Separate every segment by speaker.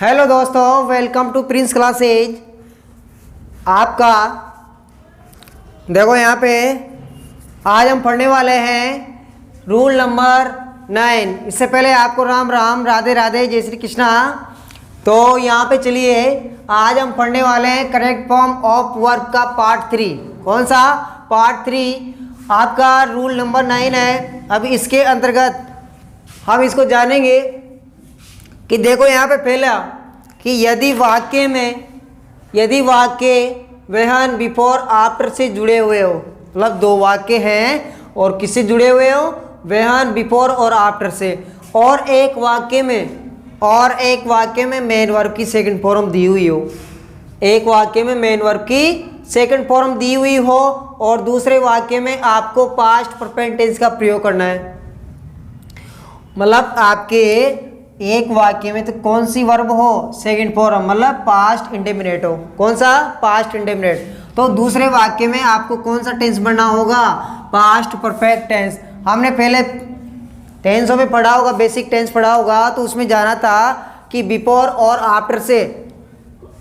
Speaker 1: Hello दोस्तों, welcome to Prince classes. आपका देखो यहाँ पे आज हम पढ़ने वाले हैं रूल नंबर 9। इससे पहले आपको राम राम, राधे राधे, जय श्री कृष्णा। तो यहाँ पे चलिए आज हम पढ़ने वाले हैं करेक्ट फॉर्म ऑफ वर्ब का पार्ट 3। कौन सा पार्ट 3? आपका रूल नंबर 9 है। अब इसके अंतर्गत हम इसको जानेंगे कि देखो यहाँ पे पहला कि यदि वाक्य वहन बिफोर आफ्टर से जुड़े हुए हो, मतलब दो वाक्य हैं और किससे जुड़े हुए हो? वहन बिफोर और आफ्टर से, और एक वाक्य में मेन वर्ब की सेकंड फॉर्म दी हुई हो, एक वाक्य में मेन वर्ब की सेकंड फॉर्म दी हुई हो और दूसरे वाक्य में आपको पास्ट परफेक्ट टेंस का प्रयोग करना है। मतलब आपके एक वाक्य में तो कौन सी वर्ब हो? सेकंड फॉर्म, मतलब पास्ट इंडेफिनिट हो। कौन सा? Past indefinite. तो दूसरे वाक्य में आपको कौन सा टेंस बनना होगा? Past perfect tense. हमने पहले टेंसों में पढ़ा होगा, बेसिक टेंस पढ़ा होगा, तो उसमें जाना था कि बिफोर और आफ्टर से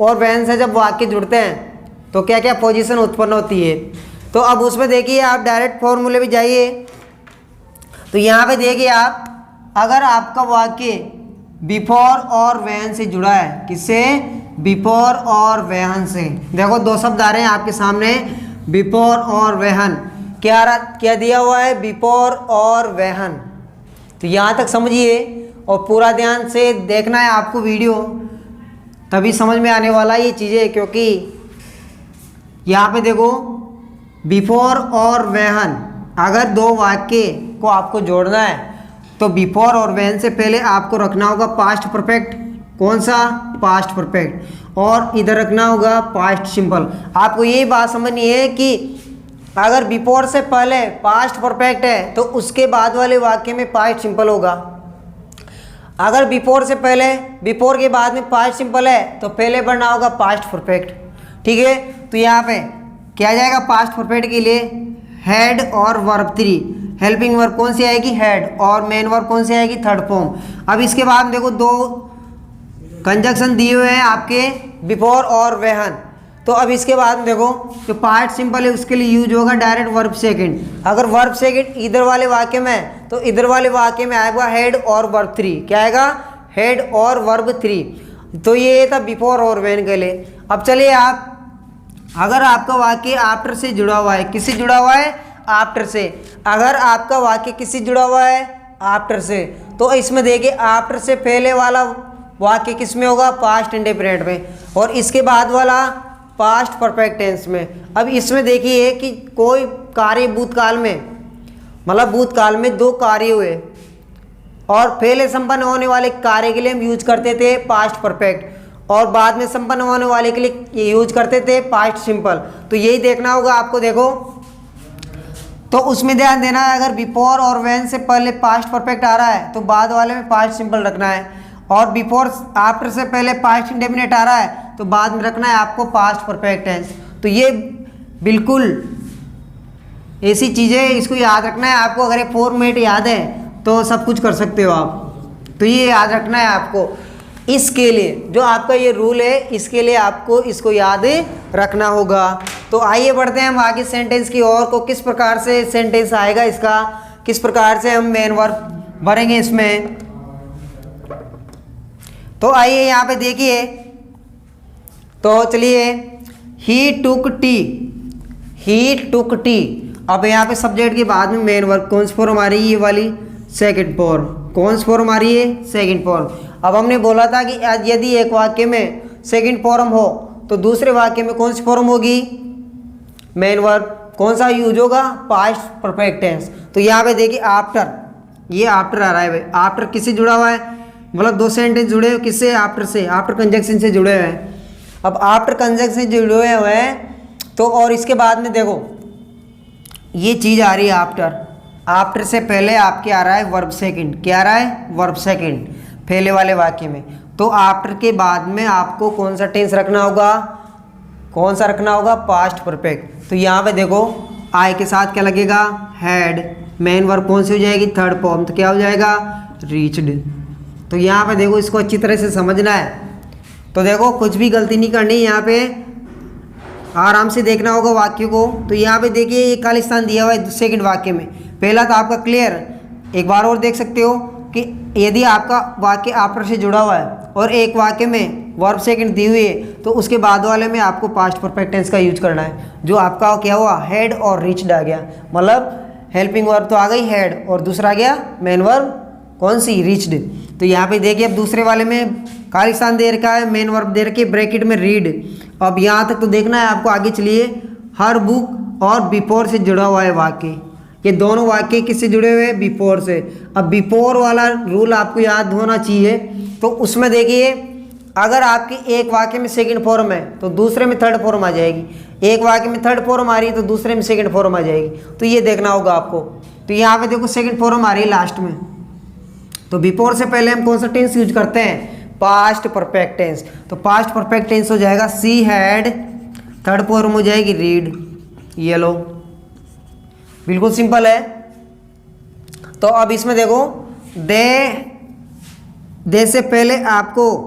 Speaker 1: और व्हेन से जब वाक्य जुड़ते हैं तो क्या क्या पोजीशन उत्पन्न होती है। तो अब उसमें देखिए, आप डायरेक्ट फॉर्मूले में जाइए। तो यहाँ पे देखिए आप, अगर आपका वाक्य बिफोर और व्हेन से जुड़ा है, किससे? बिफोर और व्हेन से। देखो दो शब्द आ रहे हैं आपके सामने, बिफोर और व्हेन। क्या दिया हुआ है? बिफोर और व्हेन। तो यहाँ तक समझिए और पूरा ध्यान से देखना है आपको वीडियो, तभी समझ में आने वाला ये चीज़ें। क्योंकि यहाँ पे देखो बिफोर और व्हेन, अगर दो वाक्य को आपको जोड़ना है तो बिफोर और व्हेन से पहले आपको रखना होगा पास्ट परफेक्ट। कौन सा? Past perfect. और इधर रखना होगा पास्ट सिंपल। आपको यही बात समझनी है कि अगर बिफोर से पहले पास्ट परफेक्ट है तो उसके बाद वाले वाक्य में पास्ट सिंपल होगा। अगर बिफोर के बाद में पास्ट सिंपल है तो पहले बनना होगा पास्ट परफेक्ट। ठीक है, तो यहाँ पे क्या जाएगा पास्ट परफेक्ट के लिए? हेड और वर्ब 3। हेल्पिंग वर्ब कौन सी आएगी? हेड। और मेन वर्ब कौन सी आएगी? Third form. अब इसके बाद देखो दो कंजक्शन दिए हुए हैं आपके, बिफोर और व्हेन। तो अब इसके बाद देखो जो पार्ट सिंपल है उसके लिए यूज होगा डायरेक्ट वर्ब सेकंड। अगर वर्ब सेकंड इधर वाले वाक्य में, तो इधर वाले वाक्य में आएगा हेड और वर्ब 3। क्या आएगा? हेड और वर्ब 3। तो ये था बिफोर और व्हेन के लिए। अब चलिए आप, अगर आपका वाक्य आफ्टर से जुड़ा हुआ है, किससे जुड़ा हुआ है? आफ्टर से। अगर आपका वाक्य किससे जुड़ा हुआ है? आफ्टर से। तो इसमें देखिए आफ्टर से पहले वाला वाक्य किस में होगा? पास्ट इंडेफिनिट में, और इसके बाद वाला पास्ट परफेक्ट टेंस में। अब इसमें देखिए कि कोई कार्य भूतकाल में, मतलब भूतकाल में दो कार्य हुए और पहले संपन्न होने वाले कार्य के लिए हम यूज करते थे पास्ट परफेक्ट और बाद में संपन्न होने वाले के लिए यूज करते थे पास्ट सिंपल। तो यही देखना होगा आपको। देखो तो उसमें ध्यान देना है, अगर बिफोर और व्हेन से पहले पास्ट परफेक्ट आ रहा है तो बाद वाले में पास्ट सिंपल रखना है, और बिफोर आफ्टर से पहले पास्ट इंडेफिनिट आ रहा है तो बाद में रखना है आपको पास्ट परफेक्ट टेंस। तो ये बिल्कुल ऐसी चीज़ें, इसको याद रखना है आपको। अगर ये फॉर्मेट याद है तो सब कुछ कर सकते हो आप। तो ये याद रखना है आपको। इसके लिए जो आपका ये रूल है, इसके लिए आपको इसको याद रखना होगा। तो आइए बढ़ते हैं हम आगे सेंटेंस की ओर को। किस प्रकार से सेंटेंस आएगा इसका, किस प्रकार से हम मेन वर्ब भरेंगे इसमें। तो आइए यहाँ पे देखिए, तो चलिए ही टुक टी। अब यहाँ पे सब्जेक्ट के बाद में मेन वर्ब कौन सी फॉर्म आ रही है? ये वाली सेकंड फॉर्म। कौन सी फॉर्म आ रही है? Second form. अब हमने बोला था कि यदि एक वाक्य में सेकंड फॉर्म हो तो दूसरे वाक्य में कौन सी फॉर्म होगी? Main verb. कौन सा यूज होगा? Past perfect tense. तो यहाँ पे देखिए आफ्टर, ये आफ्टर आ रहा है भाई। आफ्टर किससे जुड़ा हुआ है? मतलब दो सेंटेंस जुड़े हुए किससे? आफ्टर से, आफ्टर कंजक्शन से जुड़े हुए हैं। अब आफ्टर कंजक्शन से जुड़े हुए हैं तो, और इसके बाद में देखो ये चीज़ आ रही है आफ्टर से पहले आपके आ रहा है वर्ब सेकंड। क्या आ रहा है? वर्ब सेकंड पहले वाले वाक्य में। तो आफ्टर के बाद में आपको कौन सा टेंस रखना होगा? कौन सा रखना होगा? Past perfect. तो यहाँ पे देखो आई के साथ क्या लगेगा? हैड। मेन वर्ब कौन सी हो जाएगी? Third form. तो क्या हो जाएगा? रीच्ड। तो यहाँ पे देखो इसको अच्छी तरह से समझना है तो देखो कुछ भी गलती नहीं करनी, यहाँ पे आराम से देखना होगा वाक्य को। तो यहाँ पे देखिए ये खालिस्तान दिया हुआ है सेकंड वाक्य में। पहला तो आपका क्लियर, एक बार और देख सकते हो कि यदि आपका वाक्य आफ्टर से जुड़ा हुआ है और एक वाक्य में वर्ब सेकंड दी हुई है तो उसके बाद वाले में आपको पास्ट परफेक्ट टेंस का यूज करना है। जो आपका क्या हुआ, हैड और रीच्ड आ गया, मतलब हेल्पिंग वर्ब तो आ गई हैड और दूसरा आ गया मेन वर्ब कौन सी, रीच्ड। तो यहाँ पे देखिए अब दूसरे वाले में खालिस्तान दे रखा है, मेन वर्ब दे रखी है ब्रैकेट में रीड। अब यहाँ तक तो देखना है आपको, आगे चलिए। हर बुक और बिफोर से जुड़ा हुआ है वाक्य, ये दोनों वाक्य किससे जुड़े हुए हैं, बिफोर से। अब बिफोर वाला रूल आपको याद होना चाहिए। तो उसमें देखिए अगर आपकी एक वाक्य में सेकंड फॉर्म है तो दूसरे में थर्ड फॉर्म आ जाएगी, एक वाक्य में थर्ड फॉर्म आ रही है तो दूसरे में सेकंड फॉर्म आ जाएगी। तो ये देखना होगा आपको। तो यहाँ पे देखो सेकंड फॉर्म आ रही है लास्ट में, तो बिफोर से पहले हम कौन सा टेंस यूज करते हैं, पास्ट परफेक्ट टेंस। तो पास्ट परफेक्ट टेंस हो जाएगा सी हैड, थर्ड फॉर्म हो जाएगी रीड। ये लो, बिल्कुल सिंपल है। तो अब इसमें देखो दे से पहले आपको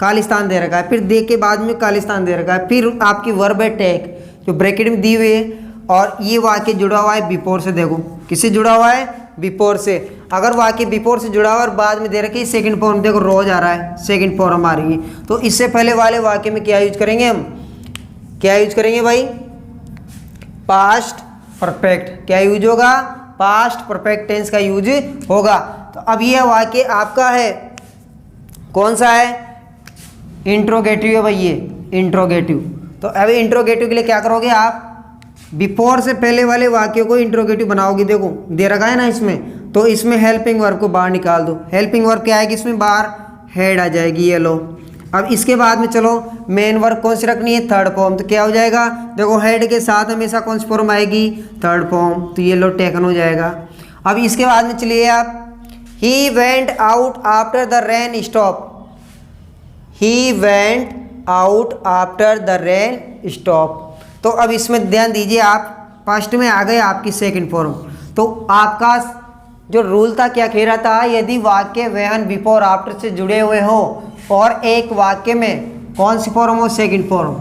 Speaker 1: खालिस्तान दे रखा है, फिर दे के बाद में खालिस्तान दे रखा है, फिर आपकी वर्ब है टेक जो ब्रैकेट में दी हुई है, और ये वाक्य जुड़ा हुआ है बिफोर से। देखो किससे जुड़ा हुआ है, बिफोर से। अगर वाक्य बिफोर से जुड़ा हुआ है और बाद में दे रखी है सेकंड फॉर्म, देखो रोज आ रहा है, सेकंड फॉर्म आ रही है, तो इससे पहले वाले वाक्य में क्या यूज करेंगे हम, क्या यूज करेंगे भाई, पास्ट परफेक्ट। क्या यूज होगा, पास्ट परफेक्ट टेंस का यूज होगा। तो अब यह वाक्य आपका है कौन सा है, इंट्रोगेटिव है भाई, ये इंट्रोगेटिव। तो अब इंट्रोगेटिव के लिए क्या करोगे आप, बिफोर से पहले वाले वाक्यों को इंट्रोगेटिव बनाओगे। देखो दे रखा है ना इसमें, तो इसमें हेल्पिंग वर्ब को बाहर निकाल दो। हेल्पिंग वर्ब क्या आएगी इसमें, बाहर हेड आ जाएगी, ये लो। अब इसके बाद में चलो मेन वर्ब कौन सी रखनी है, थर्ड फॉर्म। तो क्या हो जाएगा, देखो हेड के साथ हमेशा कौन सी फॉर्म आएगी, थर्ड फॉर्म। तो ये लो टेकन हो जाएगा। अब इसके बाद में चलिए आप, he went out after the rain stop. He went out after the rain stop. तो अब इसमें ध्यान दीजिए आप, फर्स्ट में आ गए आपकी सेकंड फॉर्म। तो आपका जो रूल था क्या कह रहा था, यदि वाक्य व्हेन बिफोर आफ्टर से जुड़े हुए हो और एक वाक्य में कौन सी फॉर्म हो, सेकंड फॉर्म,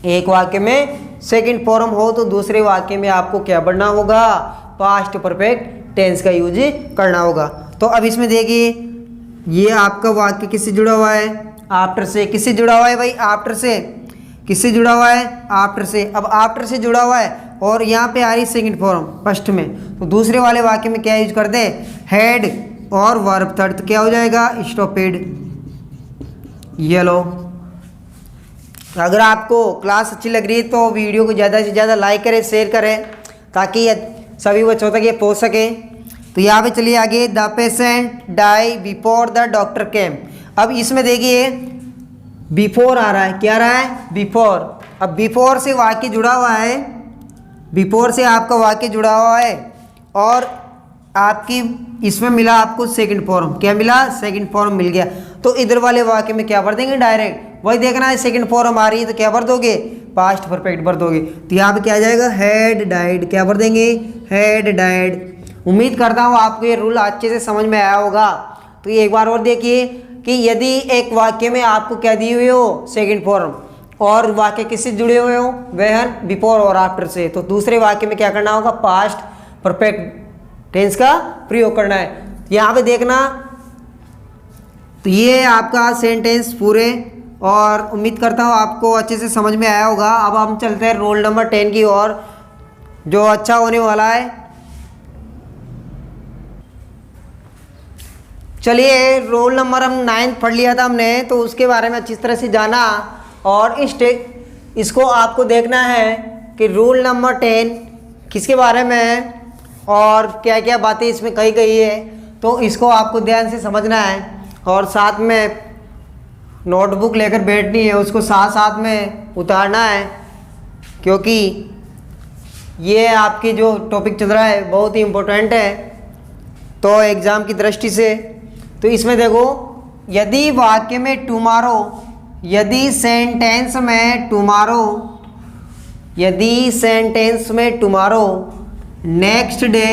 Speaker 1: एक वाक्य में सेकंड फॉर्म हो तो दूसरे वाक्य में आपको क्या बढ़ना होगा, पास्ट परफेक्ट टेंस का यूज करना होगा। तो अब इसमें देखिए ये आपका वाक्य किससे जुड़ा हुआ है, आफ्टर से। किससे जुड़ा हुआ है भाई, आफ्टर से। किससे जुड़ा हुआ है, आफ्टर से। अब आफ्टर से जुड़ा हुआ है और यहाँ पे आ रही सेकंड फॉर्म फर्स्ट में, तो दूसरे वाले वाक्य में क्या यूज कर दे, हेड और वर्ब थर्ड। तो क्या हो जाएगा, स्टॉपेड। ये लो। अगर आपको क्लास अच्छी लग रही है तो वीडियो को ज़्यादा से ज़्यादा लाइक करें, शेयर करें, ताकि सभी बच्चों तक ये पहुँच सके। तो यहाँ पे चलिए आगे, the patient die before the doctor came. अब इसमें देखिए बिफोर आ रहा है, क्या आ रहा है, बिफोर। अब बिफोर से वाक्य जुड़ा हुआ है, बिफोर से आपका वाक्य जुड़ा हुआ है और आपकी इसमें मिला आपको सेकंड फॉर्म। क्या मिला, सेकंड फॉर्म मिल गया। तो इधर वाले वाक्य में क्या भर देंगे, डायरेक्ट वही देखना है, सेकंड फॉर्म आ रही है तो क्या भर दोगे, पास्ट परफेक्ट भर दोगे। तो यहाँ पे क्या आ जाएगा, हैड डाइड। क्या भर देंगे, हैड डाइड। उम्मीद करता हूँ आपको ये रूल अच्छे से समझ में आया होगा। तो ये एक बार और देखिए कि यदि एक वाक्य में आपको क्या दी हुई हो, सेकंड फॉर्म, और वाक्य किससे जुड़े हुए हो, व्हेन बिफोर और आफ्टर से, तो दूसरे वाक्य में क्या करना होगा, पास्ट परफेक्ट टेंस का प्रयोग करना है। यहाँ पे देखना, तो ये आपका सेंटेंस पूरे, और उम्मीद करता हूँ आपको अच्छे से समझ में आया होगा। अब हम चलते हैं रोल नंबर 10 की ओर, जो अच्छा होने वाला है। चलिए रोल नंबर हम 9 पढ़ लिया था हमने, तो उसके बारे में अच्छी तरह से जाना, और इसको आपको देखना है कि रूल नंबर 10 किसके बारे में है और क्या क्या बातें इसमें कही गई है। तो इसको आपको ध्यान से समझना है और साथ में नोटबुक लेकर बैठनी है, उसको साथ साथ में उतारना है, क्योंकि ये आपकी जो टॉपिक चल रहा है बहुत ही इम्पोर्टेंट है तो एग्ज़ाम की दृष्टि से। तो इसमें देखो, यदि वाक्य में टुमारो, यदि सेंटेंस में टुमारो, यदि सेंटेंस में tomorrow, next day,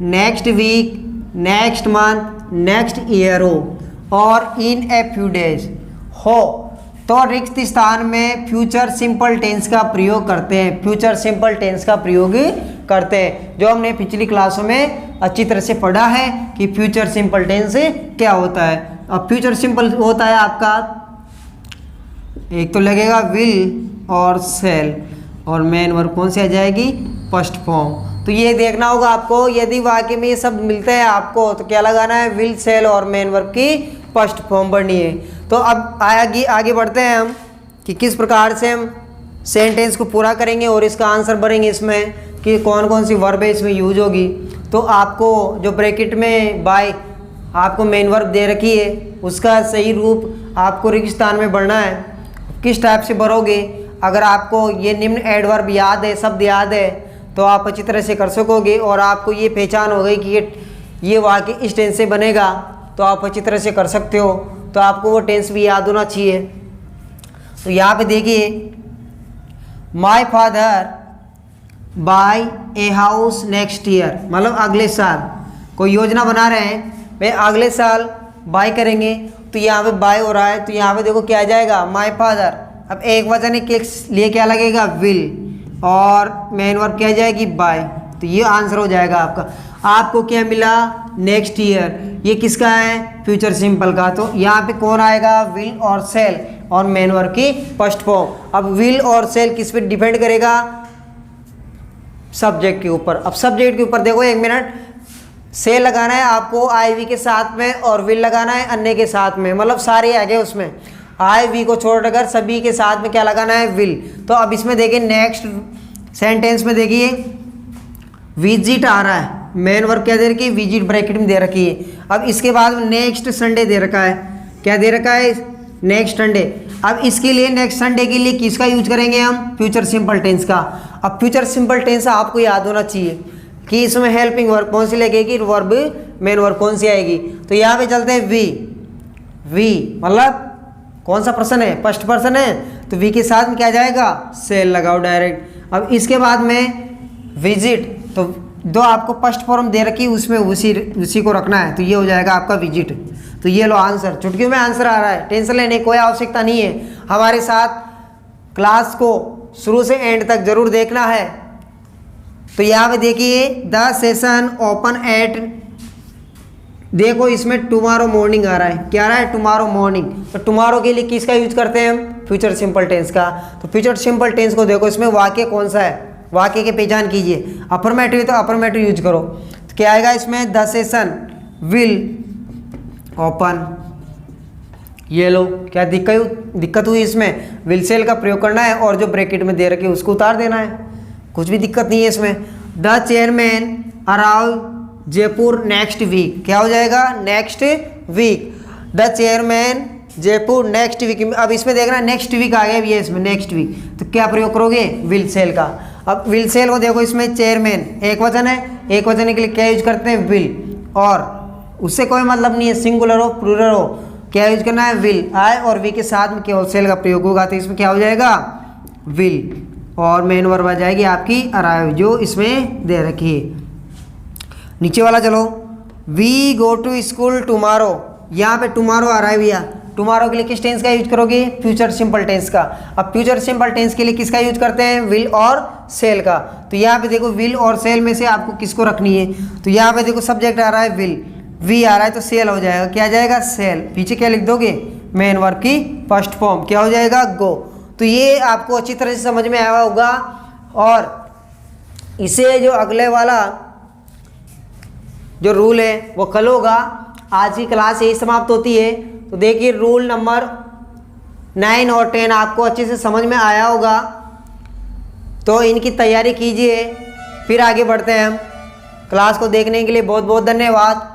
Speaker 1: next week, next month, next year हो और इन ए फ्यू डेज हो, तो रिक्त स्थान में फ्यूचर सिंपल टेंस का प्रयोग करते हैं, फ्यूचर सिंपल टेंस का प्रयोग करते हैं, जो हमने पिछली क्लासों में अच्छी तरह से पढ़ा है कि फ्यूचर सिंपल टेंस क्या होता है। अब फ्यूचर सिंपल होता है आपका, एक तो लगेगा विल और सेल, और मेन वर्ब कौन सी आ जाएगी, फर्स्ट फॉर्म। तो ये देखना होगा आपको, यदि वाक्य में ये सब मिलते हैं आपको तो क्या लगाना है, विल सेल और मेन वर्ब की फर्स्ट फॉर्म भरनी है। तो अब आगे बढ़ते हैं हम कि किस प्रकार से हम सेंटेंस को पूरा करेंगे और इसका आंसर भरेंगे इसमें कि कौन कौन सी वर्ब है इसमें यूज होगी। तो आपको जो ब्रैकेट में बाय आपको मेन वर्ब दे रखी है उसका सही रूप आपको रिक्त स्थान में भरना है। किस टाइप से भरोगे, अगर आपको ये निम्न एडवर्ब याद है, शब्द याद है, तो आप अच्छी तरह से कर सकोगे और आपको ये पहचान हो गई कि ये वाक्य इस टेंस से बनेगा, तो आप अच्छी तरह से कर सकते हो। तो आपको वो टेंस भी याद होना चाहिए। तो यहाँ पे देखिए, my father bye a house next year, मतलब अगले साल कोई योजना बना रहे हैं, वे अगले साल बाय करेंगे। तो यहाँ पे बाय हो रहा है, तो यहाँ पे देखो क्या आ जाएगा, माय फादर। अब एक वचन के लिए क्या लगेगा, विल, और मेन वर्ब क्या जाएगी, बाय। तो ये आंसर हो जाएगा आपका। आपको क्या मिला, नेक्स्ट ईयर, ये किसका है, फ्यूचर सिंपल का। तो यहाँ पे कौन आएगा, विल और सेल और मेन वर्ब की फर्स्ट फॉर्म। अब विल और सेल किस पे डिपेंड करेगा, सब्जेक्ट के ऊपर। अब सब्जेक्ट के ऊपर देखो, एक मिनट, सेल लगाना है आपको आई वी के साथ में और विल लगाना है अन्य के साथ में, मतलब सारे आ गए उसमें, आई वी को छोड़कर सभी के साथ में क्या लगाना है, विल। तो अब इसमें देखिए नेक्स्ट सेंटेंस में देखिए विजिट आ रहा है, मेन वर्ब क्या दे रखी है, विजिट ब्रैकेट में दे रखी है। अब इसके बाद नेक्स्ट संडे दे रखा है, क्या दे रखा है, नेक्स्ट संडे। अब इसके लिए नेक्स्ट संडे के लिए किसका यूज करेंगे हम, फ्यूचर सिंपल टेंस का। अब फ्यूचर सिंपल टेंस आपको याद होना चाहिए कि इसमें हेल्पिंग वर्ब कौन सी लगेगी, वर्ब मेन वर्ब कौन सी आएगी। तो यहाँ पे चलते हैं वी मतलब कौन सा पर्सन है, फर्स्ट पर्सन है, तो वी के साथ में क्या जाएगा, सेल लगाओ डायरेक्ट। अब इसके बाद में विजिट, तो जो आपको फर्स्ट फॉर्म दे रखी है उसमें उसी को रखना है, तो ये हो जाएगा आपका विजिट। तो ये लो आंसर, चुटकियों में आंसर आ रहा है, टेंशन लेने की कोई आवश्यकता नहीं है। हमारे साथ क्लास को शुरू से एंड तक जरूर देखना है। तो यहाँ पे देखिए, द सेशन ओपन एट, देखो इसमें टुमारो मॉर्निंग आ रहा है, क्या आ रहा है, टुमारो मॉर्निंग। तो टुमारो के लिए किसका यूज करते हैं हम, फ्यूचर सिंपल टेंस का। तो फ्यूचर सिंपल टेंस को देखो, इसमें वाक्य कौन सा है, वाक्य की पहचान कीजिए। अफर्मेटिव तो अफर्मेटिव यूज करो। तो क्या आएगा इसमें, द सेशन विल ओपन। ये लो, क्या दिक्कत हुई इसमें, विल सेल का प्रयोग करना है और जो ब्रैकेट में दे रखे उसको उतार देना है, कुछ भी दिक्कत नहीं है इसमें। The chairman arrive Jaipur next week, क्या हो जाएगा, next week. The chairman Jaipur next week. अब इसमें देखना नेक्स्ट वीक आ गया ये इसमें, नेक्स्ट वीक, तो क्या प्रयोग करोगे, विल सेल का। अब विल सेल को देखो, इसमें चेयरमैन एक वचन है, एक वचन के लिए क्या यूज करते हैं, विल, और उससे कोई मतलब नहीं है सिंगुलर हो प्लूरल हो, क्या यूज करना है, विल। आई और वी के साथ में केवल सेल का प्रयोग होगा, तो इसमें क्या हो जाएगा, विल, और मेन वर्ब आ जाएगी आपकी अराइव, जो इसमें दे रखी है। नीचे वाला चलो, we go to school tomorrow, यहाँ पे टुमारो आ रहा है भैया। टुमारो के लिए किस टेंस का यूज करोगे, फ्यूचर सिंपल टेंस का। अब फ्यूचर सिंपल टेंस के लिए किसका यूज करते हैं, विल और सेल का। तो यहाँ पे देखो विल और सेल में से आपको किसको रखनी है। तो यहाँ पे देखो सब्जेक्ट आ रहा है विल, वी आ रहा है तो सेल हो जाएगा, क्या आ जाएगा, सेल। पीछे क्या लिख दोगे, मेन वर्ब की फर्स्ट फॉर्म, क्या हो जाएगा, गो। तो ये आपको अच्छी तरह से समझ में आया होगा। और इसे जो अगले वाला जो रूल है वो कल होगा। आज की क्लास यही समाप्त होती है। तो देखिए रूल नंबर 9 और 10 आपको अच्छे से समझ में आया होगा, तो इनकी तैयारी कीजिए। फिर आगे बढ़ते हैं हम। क्लास को देखने के लिए बहुत बहुत धन्यवाद।